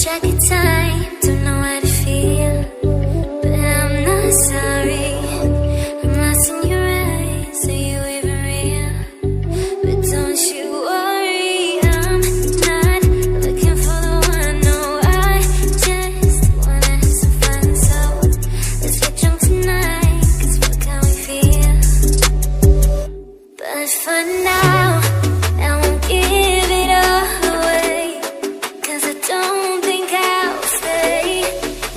track of time, don't know how to feel, but I'm not sorry. I'm lost in your eyes, are you even real? But don't you worry, I'm not looking for the one. No, I just wanna have some fun. So let's get drunk tonight, 'cause fuck how we feel. But for now, I won't give it all away, 'cause I don't think I'll stay.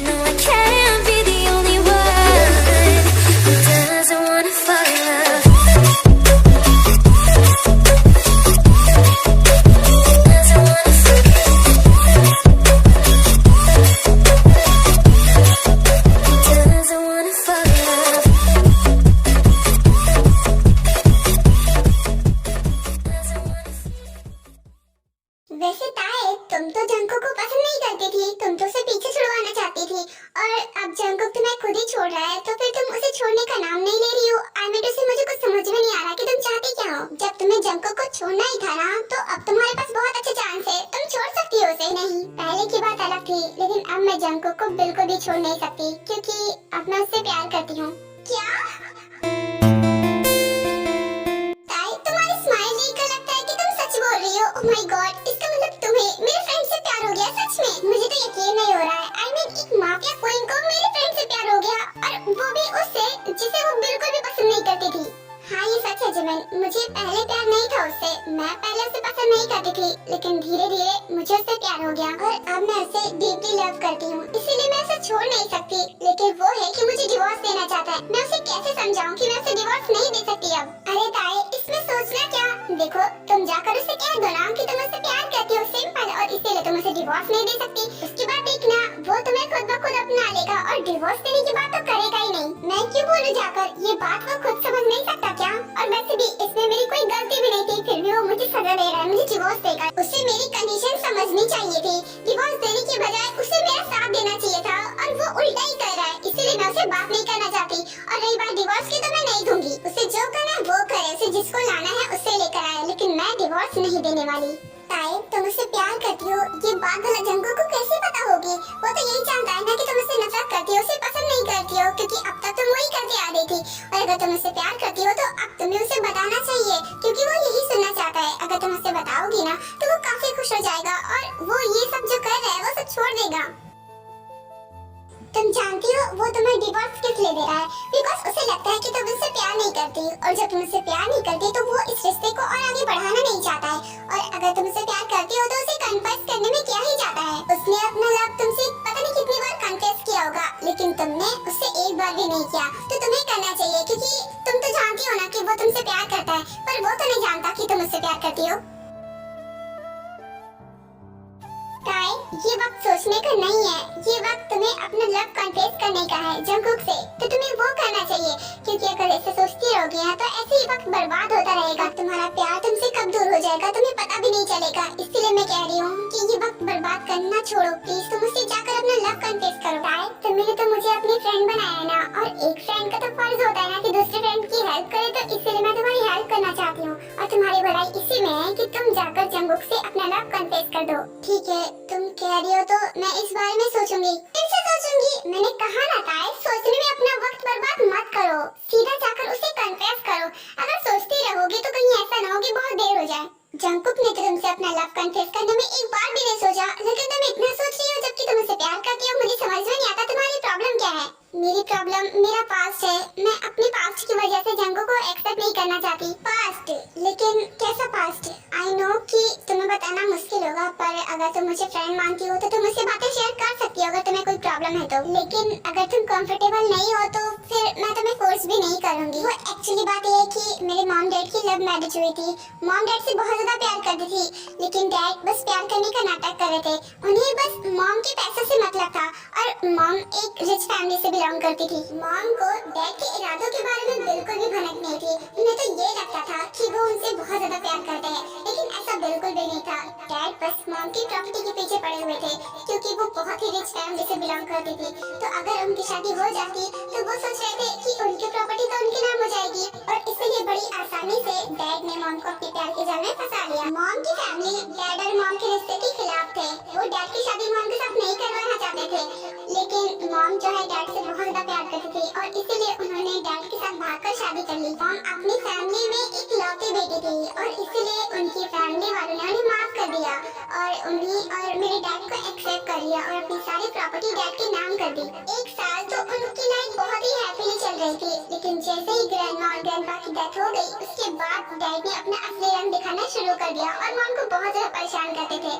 No, I can't be the only one who doesn't wanna fall in love. Doesn't wanna fall in love. Doesn't wanna fall in love. Doesn't wanna. वैसे ताए, तुम तो Junko को पसंद नहीं करती थी, तुम तो उसे पीछे छुड़वाना चाहती थी, और अब जंको तुम्हें खुद ही छोड़ रहा है, तो फिर तुम उसे छोड़ने का नाम नहीं ले रही हो। आई मीन से मुझे कुछ समझ में नहीं आ रहा कि तुम चाहती क्या हो। जब तुम्हें जंको को छोड़ना ही था ना, तो अब तुम्हारे पास बहुत अच्छा चांस है, तुम छोड़ सकती हो उसे। नहीं, पहले की बात अलग थी, लेकिन अब मैं जंको को बिल्कुल भी छोड़ नहीं सकती, क्योंकि अब मैं उससे प्यार करती हूँ। क्या? ताई, तुम्हारी स्माइल देखकर लगता है कि तुम सच बोल रही हो। ओह माय गॉड, इसका मतलब तुम्हें मेरे फ्रेंड से प्यार हो गया सच में? मुझे तो यकीन नहीं हो रहा है। आई मीन एक माफिया क्वीन को मेरे फ्रेंड से प्यार हो गया, और वो भी उससे जिसे वो बिल्कुल भी पसंद नहीं करती थी। हाँ, ये सच है जिमिन, मुझे पहले प्यार नहीं था उससे, मैं पहले उसे पसंद नहीं करती थी, लेकिन धीरे धीरे मुझे उससे प्यार हो गया, और अब मैं उसे डीपली लव करती हूँ, इसीलिए मैं उसे छोड़ नहीं सकती। लेकिन वो है कि मुझे डिवोर्स देना चाहता है। मैं उसे कैसे समझाऊं कि मैं उसे डिवोर्स नहीं दे सकती अब? अरे ताए, इसमें सोचना क्या? देखो, तुम जाकर उसे कह दो ना कि तुम उससे प्यार करती हो, सिंपल, और इसीलिए तुम उसे डिवोर्स नहीं दे सकती। उसके बाद देखना, वो तुम्हें खुद ब खुद अपना लेगा, और डिवोर्स देने की बात तो करेगा ही नहीं। मैं क्यों बोलूं जाकर? ये बात वो खुद समझ नहीं सकता क्या? और वैसे भी इसमें मेरी कोई गलती भी नहीं थी, फिर भी वो मुझे सजा दे रहा है, मुझे डिवोर्स देगा। उसे मेरी कंडीशन समझनी चाहिए थी, डिवोर्स देने की बजाय उसे मेरा साथ देना चाहिए था, और वो उल्टा ही कर रहा है, इसीलिए मैं उसे बात नहीं करना चाहती। और रही बात डिवोर्स की, तो मैं नहीं दूंगी, उसे जो करना है वो करे, उसे जिसको लाना है उससे लेकर आए, लेकिन मैं डिवोर्स नहीं देने वाली। ताई, तुम उससे प्यार करती हो, ये बात भला जंगो को कैसे पता होगी? वो तो यही जानता है ना कि तुम उससे नफरत करती हो, उसे पसंद नहीं करती हो, क्योंकि अब तक तुम वही करते आ रही थी। और अगर तुम उससे प्यार करती हो तो अब तुम्हें उसे बताना चाहिए, क्योंकि वो यही सुनना चाहता है। अगर तुम उसे बताओगी ना, तो वो काफी खुश हो जाएगा, और वो ये सब जो कर रहा है वो सब छोड़ देगा। तुम जानती हो वो तुम्हें डिवोर्स किस लिए दे रहा है? बिकॉज़ उसे लगता है कि तुम उससे प्यार नहीं करती, और जब तुम उससे प्यार नहीं करती तो वो इस रिश्ते को और आगे बढ़ाना नहीं चाहता है। और अगर तुम उससे प्यार करती हो तो उसे कन्फेस करने में क्या ही जाता है? उसने अपना लव तुमसे पता नहीं कितनी बार कन्फेस किया होगा, लेकिन तुमने उससे एक बार भी नहीं किया। तो तुम्हें करना चाहिए, क्योंकि तुम तो जानती हो ना कि वो तुमसे प्यार करता है, पर वो तो नहीं जानता कि तुम उससे प्यार करती हो। ताई, ये वक्त सोचने का नहीं है, ये वक्त तुम्हें अपना लव कन्फेस करने का है जंगकुक से, तो तुम्हें वो करना चाहिए, क्योंकि अगर ऐसे सोचती रहोगी ना तो ऐसे ही वक्त बर्बाद होता रहेगा। तुम्हारा प्यार तुमसे कब दूर हो जाएगा तुम्हें पता भी नहीं चलेगा। इसलिए मैं कह रही हूँ कि ये वक्त बर्बाद करना छोड़ो प्लीज, तुम उससे जाकर अपना लव कन्फेस करो। ताई, तुमने तो मुझे अपनी फ्रेंड बनाया है ना, और एक फ्रेंड का तो फर्ज होता है ना कि दूसरे फ्रेंड की हेल्प करे, तो इसलिए मैं तुम्हारी हेल्प करना चाहती हूँ, और तुम्हारी भलाई इसी में है कि तुम जाकर जंगकुक से अपना लव कन्फेस कर दो। ठीक है, तुम कह रही हो तो मैं इस बारे में सोचूंगी। कैसे सोचूंगी? मैंने कहा ना ताई, सोचने में अपना वक्त बर्बाद मत करो, सीधा जाकर उसे कन्फेस करो। अगर सोचती रहोगी तो कहीं ऐसा ना हो कि बहुत देर हो जाए। जंगकुक ने तो तुमसे अपना लव कन्फेस करने में एक बार भी नहीं सोचा, लेकिन तुम इतना सोच रही हो जबकि तुम उसे प्यार करती हो। मुझे समझ में नहीं आता तुम्हारी प्रॉब्लम क्या है। मेरी प्रॉब्लम मेरा पास्ट है, मैं अपने पास्ट की वजह से जंगकुक को एक्सेप्ट नहीं करना चाहती। पास्ट? लेकिन कैसा पास्ट? आई नो कि तुम्हें बताना मुश्किल होगा, पर अगर तुम मुझे फ्रेंड मानती हो तो तुम मुझसे बातें शेयर कर सकती हो अगर तुम्हें कोई प्रॉब्लम है तो। लेकिन अगर तुम कंफर्टेबल नहीं हो तो फिर मैं तुम्हें फोर्स भी नहीं करूंगी। वो एक्चुअली बात ये है कि मेरे मॉम डैड की लव मैरिज हुई थी। मॉम डैड से बहुत ज्यादा प्यार करती थी, लेकिन डैड बस प्यार करने का नाटक कर रहे थे। उन्हें बस मॉम के पैसे से मतलब था, और मॉम एक रिच फैमिली से बिलोंग करती थी। मॉम को डैड के इरादों के बारे में बिल्कुल भी भनक नहीं थी। उन्हें तो ये लगता था कि वो उनसे बहुत ज्यादा प्यार करते हैं, लेकिन ऐसा बिल्कुल भी नहीं था। डैड बस मॉम की प्रॉपर्टी के पीछे पड़े हुए थे, क्योंकि वो बहुत ही रिच फैमिली से बिलोंग करती थी। तो अगर उनकी शादी हो जाती तो वो सोच रहे थे कि उनकी प्रॉपर्टी तो उनके नाम हो जाएगी, और इसलिए बड़ी आसानी से डैड ने मॉम को अपने प्यार के जाल में फंसा लिया। मॉम की फैमिली डैड और मॉम के रिश्ते के खिलाफ थे। वो डैड की शादी मॉम के साथ मॉम जो है डैड से बहुत ज्यादा प्यार करती थी और इसीलिए उन्होंने डैड के साथ भागकर शादी कर ली। मॉम अपनी फैमिली में एक लौती बेटी थी और इसीलिए उनकी फैमिली वालों ने उन्हें माफ कर दिया और उन्हीं और मेरे डैड को एक्सेप्ट कर लिया और अपनी सारी प्रॉपर्टी डैड के नाम कर दी। एक साल तो उनकी लाइफ बहुत ही हैप्पीली चल रही थी, लेकिन जैसे ही ग्रैंडमा और ग्रैंडपा की डेथ हो गई उसके बाद डैड ने अपना असली रंग दिखाना शुरू कर दिया और मॉम को बहुत ज्यादा परेशान करते थे।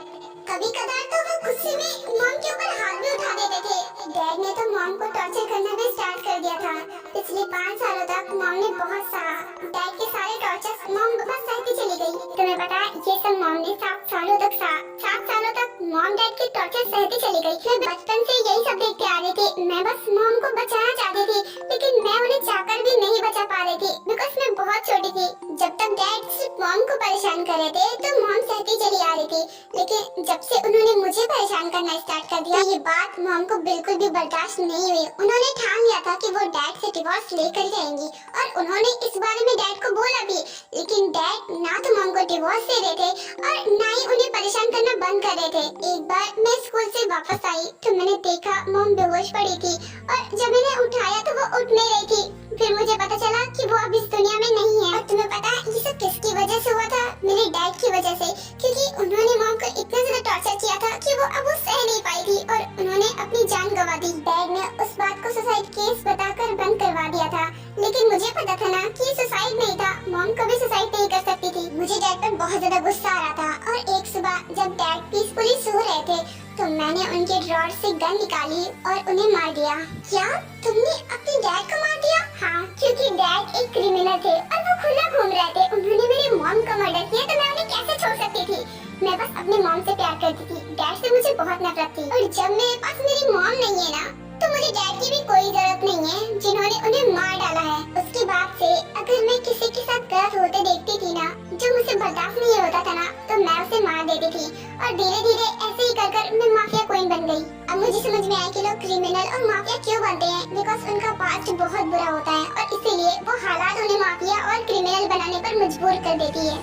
कभी कभार तो वो गुस्से में मॉम के ऊपर हाथ भी उठा देते थे। डैड ने तो मॉम को टॉर्चर करना भी स्टार्ट कर दिया था। पिछले 5 सालों तक मॉम ने बहुत सहा। डैड के सारे टॉर्चर्स मॉम बस सहती चली गई। तुम्हें पता है ये सब मॉम ने 7 सालों तक सहा। 7 सालों तक मॉम डैड के टॉर्चर सहती चली गई। मैं बचपन से यही सब देखते आ रही थी। मैं बस मॉम को बचाना चाहती थी, लेकिन मैं उन्हें चाहकर भी नहीं बचा पा रही थी बिकॉज मैं बहुत छोटी थी। जब तक डैड सिर्फ मॉम को परेशान कर रहे थे तो मॉम सहती चली आ रही थी, लेकिन जब से उन्होंने मुझे परेशान करना स्टार्ट कर दिया ये बात मॉम को बिल्कुल भी बर्दाश्त नहीं हुई। उन्होंने ठान लिया था कि वो डैड से डिवोर्स लेकर जाएंगी और उन्होंने इस बारे में डैड को बोला भी, लेकिन डैड ना तो मॉम को डिवोर्स दे रहे थे और ना ही उन्हें परेशान करना बंद कर रहे थे। एक बार मैं स्कूल से वापस आई तो मैंने देखा मॉम बेहोश पड़ी थी और जब मैंने उठाया तो वो उठ नहीं रही थी। फिर मुझे पता चला कि वो अब इस दुनिया में नहीं है। और तुम्हें पता है ये सब किसकी वजह से हुआ था? मेरे डैड की वजह से, क्योंकि उन्होंने मॉम को इतना ज्यादा टॉर्चर किया था कि वो अब सह नहीं पाई थी और उन्होंने अपनी जान गंवा दी। डैड ने उस बात को सुसाइड केस बताकर बंद करवा दिया था, लेकिन मुझे पता था ना कि सुसाइड नहीं था। मॉम कभी सुसाइड नहीं कर सकती थी। मुझे डैड पर बहुत ज्यादा गुस्सा आ रहा था और एक सुबह जब डैड पीसफुली सो रहे थे तो मैंने उनके ड्रॉर से गन निकाली और उन्हें मार दिया। क्या तुमने अपने डैड को मार दिया? हाँ, क्योंकि डैड एक क्रिमिनल थे और वो खुला घूम रहे थे। उन्होंने मेरी मॉम को मर्डर किया तो मैं उन्हें कैसे छोड़ सकती थी? मैं बस अपनी मॉम से प्यार करती थी। डैड से मुझे बहुत नफरत थी और जब मेरे पास मेरी मॉम नहीं है ना तो मुझे डैड की भी कोई जरूरत नहीं है जिन्होंने उन्हें मार डाला है। उसके बाद से अगर मैं किसी के साथ गलत होते देखती थी ना जो मुझे बर्दाश्त नहीं होता था ना तो मैं उसे मार देती थी और धीरे धीरे ऐसे ही कर मैं माफिया क्वीन बन गई। अब मुझे समझ में आया कि लोग क्रिमिनल और माफिया क्यों बनते हैं, बिकॉज उनका पास्ट बहुत बुरा होता है और इसीलिए वो हालात उन्हें माफिया और क्रिमिनल बनाने पर मजबूर कर देती है।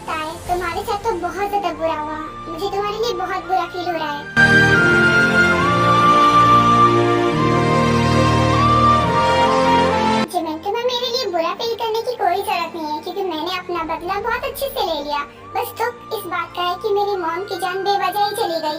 तुम्हारे साथ तो बहुत ज्यादा बुरा हुआ। मुझे तुम्हारे लिए बहुत बुरा फील हो रहा है। तुम्हें मेरे लिए बुरा फील करने की कोई जरूरत नहीं है क्योंकि मैंने अपना बदला बहुत अच्छे से ले लिया। बस दुख इस बात का है कि मेरी मॉम की जान बेवजह ही चली गई।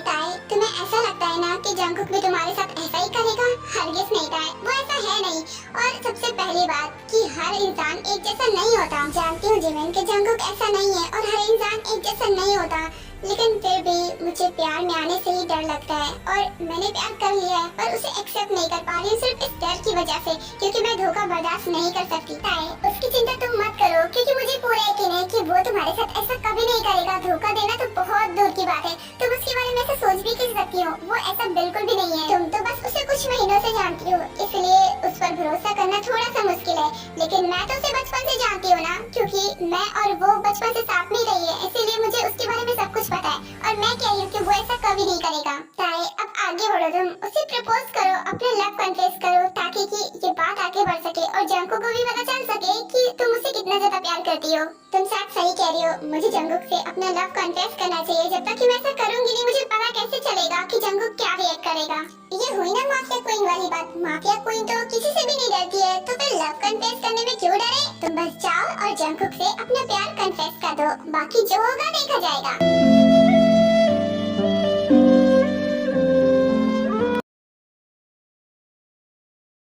तुम्हें ऐसा लगता है ना कि जंगकुक भी तुम्हारे साथ ऐसा ही करेगा? हरगिज़ नहीं ताए, वो ऐसा है नहीं। और सबसे पहली बात कि हर इंसान एक जैसा नहीं होता। जानती हूँ जिमिन कि जंगकुक ऐसा नहीं है और हर इंसान एक जैसा नहीं होता, लेकिन फिर भी मुझे प्यार में आने से ही डर लगता है और मैंने प्यार कर लिया है पर उसे एक्सेप्ट नहीं कर पा रही हूँ सिर्फ इस डर की वजह से, क्योंकि मैं धोखा बर्दाश्त नहीं कर सकती। उसकी चिंता तुम मत करो क्योंकि मुझे पूरा यकीन है कि वो तुम्हारे साथ ऐसा कभी नहीं करेगा। धोखा देना तो बहुत दूर की बात है। तुम उसके बारे में ऐसा सोच भी कैसे सकती हो? वो ऐसा बिल्कुल भी नहीं है। तुम तो बस उसे कुछ महीनों से जानती हो, इसलिए उस पर भरोसा करना थोड़ा सा मुश्किल है, लेकिन मैं तो उसे बचपन से जानती हूँ ना, क्योंकि मैं और वो बचपन से साथ में रही है, इसीलिए मुझे उसके बारे में सब कुछ पता है और मैं कह रही हूँ कि वो ऐसा कभी नहीं करेगा। अब आगे बढ़ो, तुम उसे प्रपोज करो, अपना लव कन्फेस करो ताकि कि ये बात आगे बढ़ सके और जंगकुक को भी पता चल सके कि तुम उसे कितना ज्यादा प्यार करती हो। तुम शायद सही कह रही हो, मुझे जंगकुक से अपना लव कन्फेस करना चाहिए। जब तक कि मैं ऐसा करूंगी नहीं मुझे पता कैसे चलेगा कि जंगकुक क्या रिएक्ट करेगा। ये हुई ना माफिया क्वीन वाली बात। माफिया क्वीन तो किसी से भी नहीं डरती है, तो फिर लव कन्फेस करने में क्यों डरे? तुम बस जाओ और जंगकुक से अपना प्यार कन्फेस कर दो, बाकी जो होगा देखा जाएगा।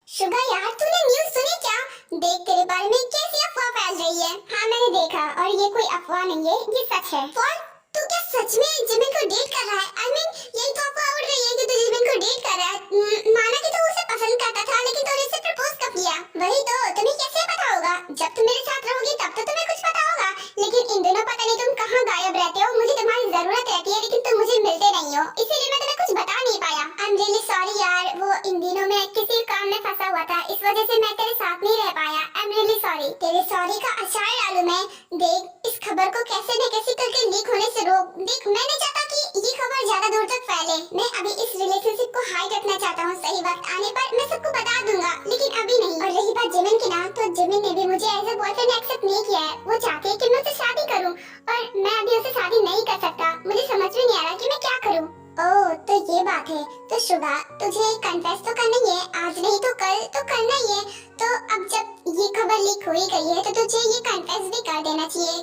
शुगर यार, तूने न्यूज़ सुनी क्या? देख तेरे बारे में कैसी अफवाह फैल रही है। हाँ मैंने देखा और ये कोई अफवाह नहीं है, ये सच है। तू क्या सच में जिमिन को डेट कर रहा है? I mean, यही तो अफवाह उड़ रही है कि तू जिमिन को डेट कर रहा है। माना कि तू उसे पसंद करता था, लेकिन तूने उसे प्रपोज कब किया? वही तो, तुम्हें कैसे पता होगा? जब तुम मेरे साथ रहोगी तब तो तुम्हें कुछ पता होगा, लेकिन इन दिनों पता नहीं तुम कहाँ गायब रहते हो। मुझे तुम्हारी जरूरत रहती है लेकिन तुम मुझे मिलते नहीं हो, इसीलिए मैं तुम्हें कुछ बता नहीं पाया। आई एम रियली सॉरी यार, वो इन दिनों में किसी काम में फंसा हुआ था, इस वजह से मैं तेरे साथ नहीं रह पाया। I am really sorry. तेरे सॉरी का अचार डालूं मैं? देख इस खबर को कैसे न कैसे करके लीक होने से रोक। देख मैं नहीं चाहता कि ये खबर ज्यादा दूर तक फैले। मैं अभी इस रिलेशनशिप को हाइड रखना चाहता हूँ। सही वक्त आने पर मैं सबको बता दूंगा, लेकिन अभी नहीं। और रही बात जिमिन की ना, तो जिमिन ने भी मुझे एज अ बॉयफ्रेंड एक्सेप्ट नहीं किया है। वो चाहती है कि मैं उससे शादी करूँ और मैं अभी उससे शादी नहीं कर सकता। मुझे समझ में नहीं आ रहा कि मैं क्या करूँ। ओह तो ये बात है। तो शुगा तुझे कन्फेस तो करना ही है, आज नहीं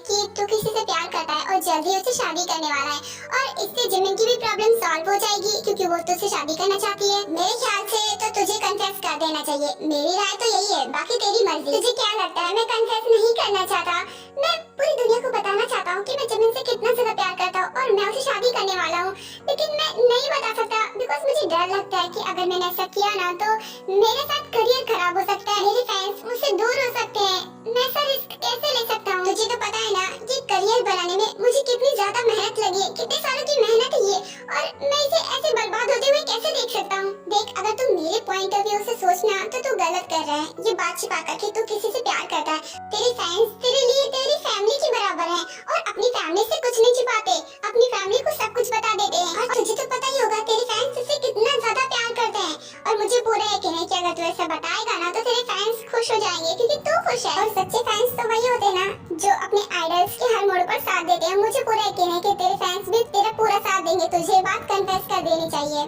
कि तू किसी से प्यार करता है और जल्दी उससे शादी करने वाला है और इससे जिमिन की भी प्रॉब्लम सॉल्व हो जाएगी क्योंकि वो तुझसे शादी करना चाहती है। मेरे ख्याल से तो तुझे कन्फेस कर देना चाहिए। मेरी राय तो यही है, बाकी तेरी मर्जी। तुझे क्या लगता है मैं कन्फेस नहीं करना चाहता? मैं पूरी दुनिया को बताना चाहता हूँ कि मैं जिमिन से कितना ज्यादा प्यार करता हूँ और मैं उसे शादी करने वाला हूँ, लेकिन मैं नहीं बता सकता बिकॉज मुझे डर लगता है कि अगर मैंने ऐसा किया ना तो मेरे साथ करियर खराब हो सकता है, मेरे फैंस मुझसे दूर हो सकते हैं। मैं ऐसा रिस्क कैसे ले सकता हूँ? तुझे तो पता है ना कि करियर बनाने में मुझे कितनी ज्यादा मेहनत लगी है, कितने सालों की मेहनत है ये, और मैं इसे ऐसे बर्बाद होते हुए कैसे देख सकता हूँ? देख, अगर तू मेरे पॉइंट ऑफ व्यू से सोचना तो तू गलत कर रहा है। ये बात छिपा कर कि तू किसी से प्यार करता है। तेरे फैंस तेरे लिए तेरी फैमिली के बराबर हैं और अपनी फैमिली से कुछ नहीं छिपाते, अपनी फैमिली को सब कुछ बता देते हैं। और तुझे तो पता ही होगा तेरे फैंस तुझसे कितना ज्यादा प्यार करते हैं और मुझे पूरा यकीन है कि अगर तू ऐसा बताएगा ना तो तेरे फैंस खुश हो जाएंगे क्योंकि तू खुश है। और सच्चे फैंस तो वही होते हैं ना जो अपने आइडल्स के हर मोड़ पर साथ देते हैं। मुझे पूरा यकीन है कि तेरे फैंस भी तेरा पूरा साथ देंगे। तुझे बात कन्फेस कर देनी चाहिए।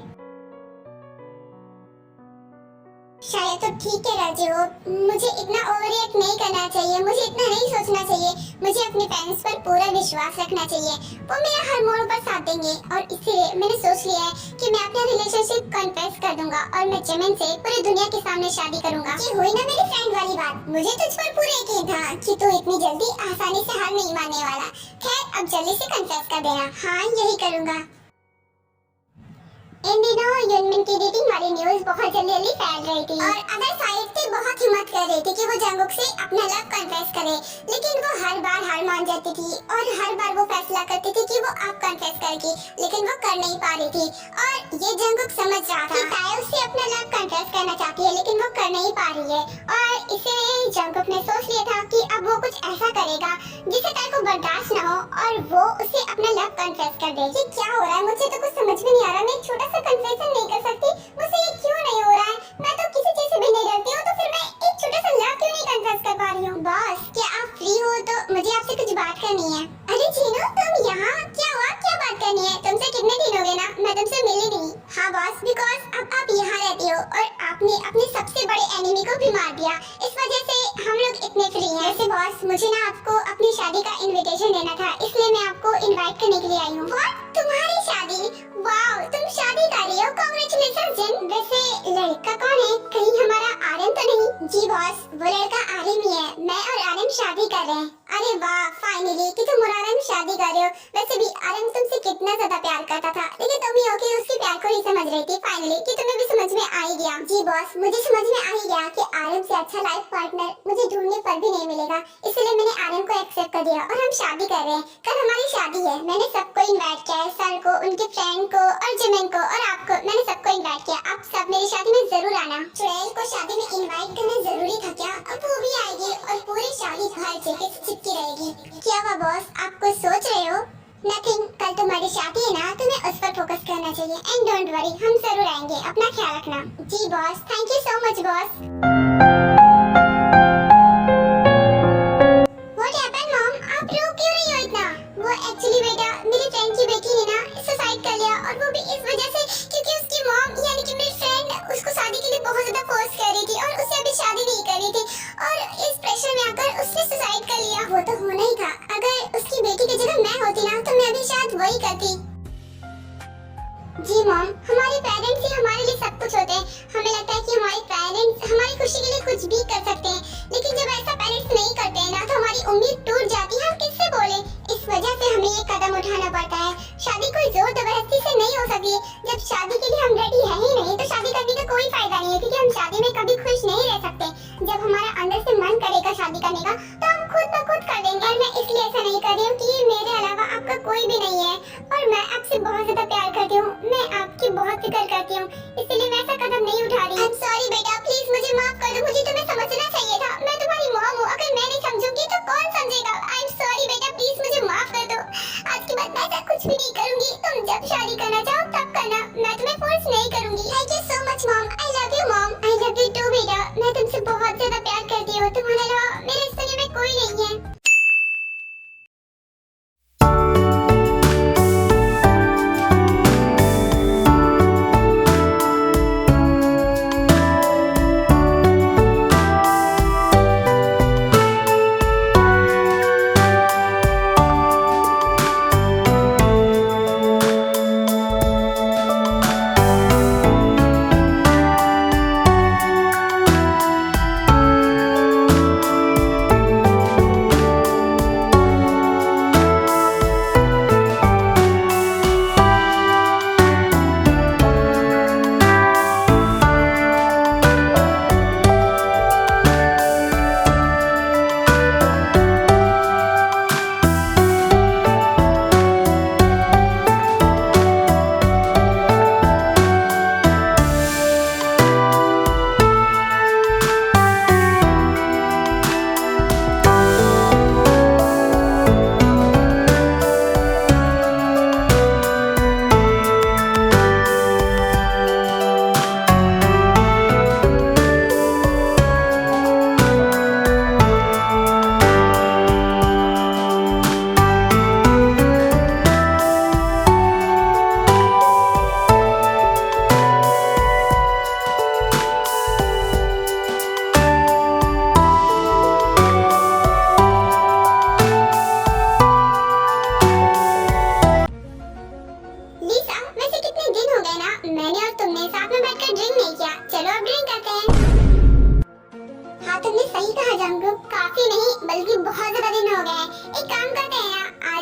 शायद तो ठीक है राजीव, मुझे इतना ओवररिएक्ट नहीं करना चाहिए, मुझे इतना नहीं सोचना चाहिए। मुझे अपने फैंस पर पूरा विश्वास रखना चाहिए, वो मेरा हर मोड़ पर साथ देंगे। और इसलिए मैंने सोच लिया है कि मैं अपना रिलेशनशिप कन्फेस कर दूंगा और मैं जिमिन से पूरी दुनिया के सामने शादी करूंगा। ये हुई ना मेरी फ्रेंड वाली बात। मुझे तुझ पर पूरा यकीन था कि तू इतनी जल्दी आसानी से हार नहीं मानने वाला। खैर, अब जल्दी से कन्फेस कर देना। हाँ, यही करूंगा। इन दिनों युनमिन की डेटिंग वाली न्यूज़ बहुत जल्दी फैल रही थी और अदर साइड से बहुत हिम्मत कर रही थी कि वो जंगकुक से अपना लव कन्फेस करे, लेकिन वो हर बार हार मान जाती थी और हर बार वो फैसला करती थी कि वो अब कन्फेस करेगी, लेकिन वो कर नहीं पा रही थी। और ये जंगकुक समझ रहा था कि ताए उससे अपना लव कन्फेस करना चाहती है, लेकिन वो कर नहीं पा रही है। और इसे जंगकुक ने सोच लिया था कि अब वो कुछ ऐसा करेगा जिसे ताए को बर्दाश्त न हो और वो उसे अपना लव कन्फेस कर दे। ये क्या हो रहा है? मुझे तो कुछ समझ में नहीं आ रहा। मैं छोटा कन्फेशन नहीं कर सकती, मुझसे ये क्यों नहीं हो रहा है? मैं तो किसी चीज से भी नहीं डरती हूँ, तो फिर मैं एक छोटा सा लव क्यों नहीं कन्फेस कर पा रही हूँ? बॉस, क्या आप फ्री हो? तो मुझे आपसे कुछ बात करनी है। अरे जीनू, तुम यहाँ? क्या हुआ? क्या बात करनी है? तुमसे कितने दिन हो गए ना मैं तुमसे मिली नहीं। हाँ बॉस, बिकॉज अब आप यहाँ रहती हो और आपने अपने सबसे बड़े एनिमी को भी मार दिया, इस वजह से हम लोग इतने फ्री हैं। वैसे बॉस, मुझे ना आपको अपनी शादी का इनविटेशन देना था, इसलिए मैं आपको इनवाइट करने के लिए आई हूँ। तुम्हारी शादी? वाओ, तुम शादी कर रही हो? कांग्रेचुलेशंस जिन। वैसे लड़का कौन है? कहीं हमारा आर्यन तो नहीं? जी बॉस, वो लड़का आर्यन ही है। मैं और आर्यन शादी कर रहे हैं। अरे वाह, फाइनली कि तुम और आर्यन शादी कर रहे हो। वैसे भी आर्यन तुमसे कितना ज्यादा प्यार करता था, लेकिन तुम ही हो कि उसके प्यार को नहीं समझ रही थी। फाइनली कि तुम्हें भी समझ में आ ही गया। जी बॉस, मुझे समझ में आ ही गया कि आर्यन से अच्छा लाइफ पार्टनर मुझे ढूंढने पर भी नहीं मिलेगा, इसलिए मैंने आर्यन को एक्सेप्ट कर दिया और हम शादी कर रहे हैं। कल हमारी शादी है। मैंने सबको इनवाइट किया है, सर को, उनके फ्रेंड को और जिमिन को और आपको। मैंने सबको इनवाइट किया। आप सब मेरी शादी में जरूर आना। ट्रेल को शादी में इनवाइट करना जरूरी था क्या? अब वो भी आएगी और पूरी शादी हर जगह से चिपकी रहेगी। क्या हुआ बॉस, आप कुछ सोच रहे हो? नथिंग, कल तुम्हारी शादी है ना, तुम्हें उस पर फोकस करना चाहिए। एंड डोंट वरी, हम जरूर आएंगे। अपना ख्याल रखना। जी boss, thank you so much boss. वो एक्चुअली बेटा, मेरी फ्रेंड की बेटी ने ना सुसाइड कर लिया और वो भी इस वजह से क्योंकि उसकी मॉम यानी कि मेरी फ्रेंड उसको शादी के लिए बहुत ज्यादा फोर्स कर रही थी और उससे अभी शादी नहीं कर रही थी और इस प्रेशर में आकर उसने सुसाइड कर लिया। वो तो होना ही था। अगर उसकी बेटी की जगह मैं होती ना तो मैं अभी शायद वही करती। जी मॉम, हमारे पेरेंट्स ही हमारे लिए सब कुछ होते हैं। हमें लगता है कि हमारे पेरेंट्स हमारी खुशी के लिए कुछ भी कर सकते हैं, लेकिन जब ऐसा पेरेंट्स नहीं करते हैं ना तो हमारी उम्मीद टूट जाती है। हम किससे बोले? इस वजह से हमें ये कदम उठाना पड़ता है। शादी कोई जोर जबरदस्ती से नहीं हो सकती। जब शादी के लिए हम रेडी है ही नहीं तो शादी करने का कोई फायदा नहीं है, क्योंकि हम शादी में कभी खुश नहीं रह सकते। जब हमारा अंदर से मन करेगा शादी करने का तो हम खुद ब खुद कर देंगे। और मैं इसलिए ऐसा नहीं कर रही हूँ कि मेरे अलावा आपका कोई भी नहीं है और मैं आपसे बहुत ज्यादा प्यार करती हूँ। मैं आपकी बहुत फिक्र करती हूँ, इसलिए मैं ऐसा कदम नहीं उठा रही। I'm sorry बेटा, प्लीज मुझे माफ कर दो। मुझे तुम्हें समझना चाहिए था। मैं तुम्हारी मॉम हूँ, अगर मैं नहीं समझूंगी तो कौन समझेगा? I'm sorry बेटा, प्लीज मुझे माफ कर दो। आज के बाद मैं ऐसा कुछ भी नहीं करूंगी। तुम जब शादी करना चाहो तब करना, मैं तुम्हें फोर्स नहीं करूंगी। Thank you so much mom. I love you mom. I love you too बेटा। मैं तुमसे बहुत ज्यादा प्यार करती हूँ। तुम्हारे अलावा मेरे इस दुनिया में कोई नहीं है।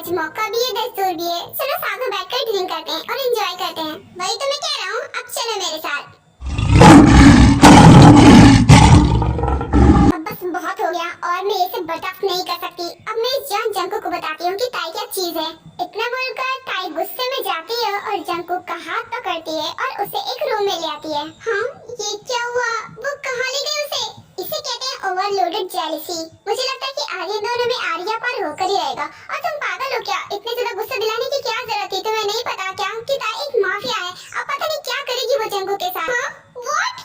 आज मौका भी है, दस्तूर भी है, चलो साथ में बैठकर ड्रिंक करते हैं और एंजॉय करते हैं। वही तो मैं कह रहा हूँ, अब चलो मेरे साथ। अब बस बहुत हो गया और मैं इसे बर्दाश्त नहीं कर सकती। अब मैं जान जंकू को बताती हूँ कि ताई क्या चीज है। इतना बोलकर ताई गुस्से में जाती है और जंकू का हाथ पकड़ती है और उसे एक रूम में ले आती है। हाँ, ये क्या हुआ? वो कहाँ ले गई उसे? इसे कहते हैं ओवरलोडेड जेलसी। मुझे लगता है कि आर्यन दोनों में आर्या पार होकर ही रहेगा। और तुम पागल हो क्या? इतने ज्यादा गुस्सा दिलाने की क्या जरूरत थी? तुम्हें नहीं पता क्या कि ताई एक माफिया है? अब पता नहीं क्या करेगी वो जंकू के साथ। हाँ? What?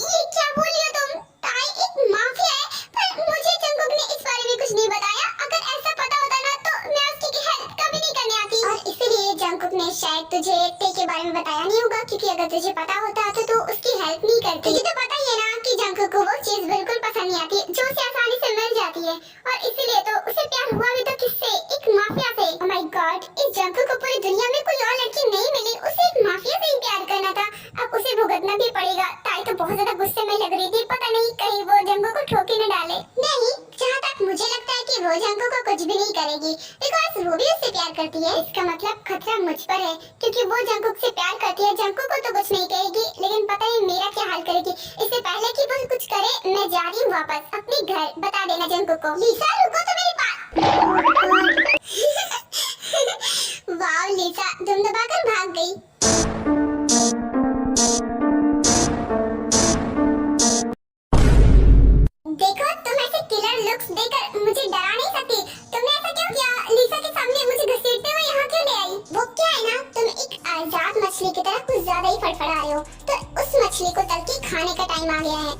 ये क्या बोल रही हो तुम? ताई एक माफिया है? पर मुझे जंकुक ने इस बारे में कुछ नहीं बताया। अगर ऐसा पता होता ना तो मैं उसकी हेल्प कभी नहीं करने आती। और इसीलिए जंकुक ने शायद तुझे टे के बारे में बताया नहीं होगा, क्योंकि अगर तुझे पता होता तो उसकी हेल्प नहीं करती। तुझे तो पता ही है ना कि जंकुक को वो चीज बिल्कुल पसंद नहीं आती जो उसे आसानी से मिल जाती है। और इसीलिए तो उसे प्यार हुआ भी तो किससे? एक माफिया से। ओह माय गॉड, इस जंकुक को पूरी दुनिया में कोई और लड़की नहीं मिली, उसे एक माफिया से ही प्यार करना था। अब उसे भुगतना भी पड़ेगा। ताई तो बहुत ज्यादा गुस्से में लग रही थी, पता नहीं कहीं वो जंकुक को ठोके न डाले। नहीं, जहाँ तक मुझे लगता है कि वो जंकुक को कुछ भी नहीं करेगी, बिकॉज़ वो भी उससे प्यार करती है। इसका मतलब खतरा मुझ पर है, क्योंकि वो जंकुक से प्यार करती है। जंकुक को तो कुछ नहीं कहेगी, लेकिन पता है मेरा क्या हाल करेगी। इससे पहले कि वो कुछ करे, मैं जा रही हूँ वापस अपने घर। बता देना जंकुक को। लिसा रुको तो मेरी बात। वाह लिसा, तुम दबाकर भाग गई। देखो, तुम ऐसे किलर लुक्स देकर मुझे डरा नहीं सकती। तुमने ऐसा क्यों किया? लिसा के सामने मुझे घसीटते हुए यहाँ क्यों ले आई? वो क्या है ना, तुम एक आजाद मछली की तरह कुछ ज्यादा ही फड़फड़ा रहे हो। तो उस मछली को तल के खाने का टाइम आ गया है।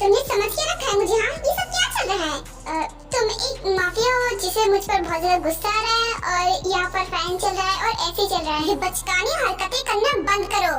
तुमने समझ के रखा है मुझे? हाँ, ये सब क्या चल रहा है? तुम एक माफिया हो जिसे मुझ पर बहुत ज्यादा गुस्सा आ रहा है और यहाँ पर फैन चल रहा है और ऐसे चल रहा है। ये बचकानी हरकतें करना बंद करो।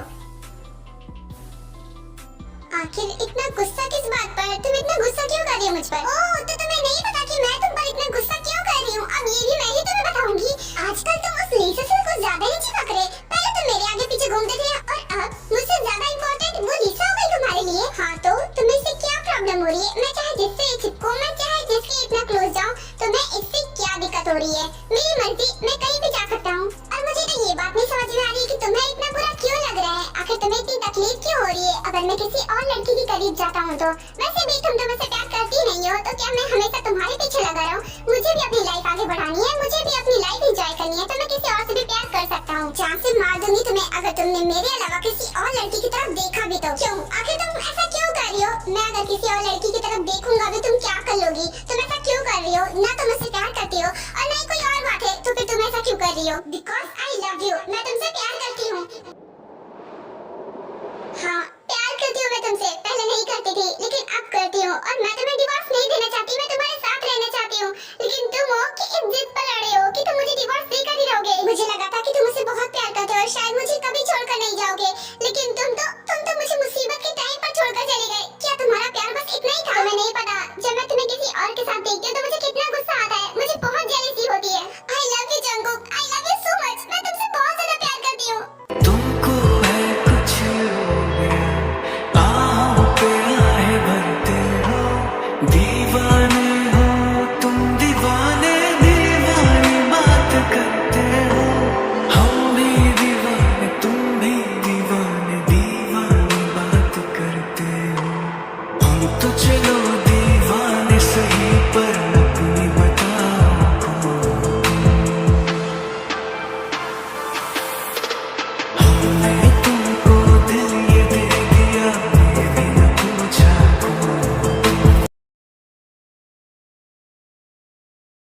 आखिर इतना गुस्सा किस बात पर? तुम इतना गुस्सा क्यों कर रही हो मुझ पर? ओह, तो तुम्हें नहीं पता कि मैं तुम पर इतना गुस्सा क्यों कर रही हूँ? अब ये भी मैं ही तुम्हें बताऊंगी। आजकल तुम उस लीसा से कुछ ज्यादा ही चिपक रहे। पहले तुम मेरे आगे पीछे घूमते थे और अब मुझसे ज्यादा इम्पोर्टेंट वो लीसा हो गई तुम्हारे लिए। हाँ, तो तुम्हें इससे क्या प्रॉब्लम हो रही है? मैं चाहे जिससे चिपकूं, मैं चाहे जिसके इतना क्लोज जाऊं, तो मैं इससे क्या दिक्कत हो रही है? मेरी मर्जी, मैं कहीं भी जा सकता हूँ। और मुझे तो ये बात नहीं समझ में आ रही कि तुम्हें इतना बुरा क्यों लग रहा है। आखिर तुम्हें इतनी तकलीफ क्यों हो रही है? अगर मैं किसी और लड़की के करीब जाता हूँ तो वैसे भी तुम मुझसे प्यार करती नहीं हो, तो क्या मैं हमेशा तुम्हारे पीछे लगा रहूं? मुझे भी अपनी लाइफ आगे बढ़ानी है, मुझे भी अपनी लाइफ एंजॉय करनी है, तो मैं किसी और से भी प्यार कर सकता हूँ। जान से मार दूंगी तुम्हें अगर तुमने मेरे अलावा किसी और लड़की की तरफ देखा भी तो। क्यों? आखिर तुम ऐसा क्यों कर रही हो? मैं अगर किसी और लड़की की तरफ देखूंगा भी, तुम क्या कर लोगी? तुम ऐसा क्यों कर रही हो? ना तुम मुझसे प्यार करती हो और ना ही कोई और बात है, तो फिर तुम ऐसा क्यों कर रही हो? बिकॉज आई लव यू, मैं तुमसे प्यार करती हूँ। हाँ, प्यार करती हूँ मैं तुमसे। पहले नहीं करती थी, लेकिन अब करती हूँ। और मैं तुम्हें डिवोर्स नहीं देना चाहती, मैं तुम्हारे साथ रहना चाहती हूँ। लेकिन तुम हो कि इस जिद पर अड़े हो कि तुम मुझे डिवोर्स देकर ही रहोगे। मुझे लगा था कि तुम मुझसे बहुत प्यार करते हो और शायद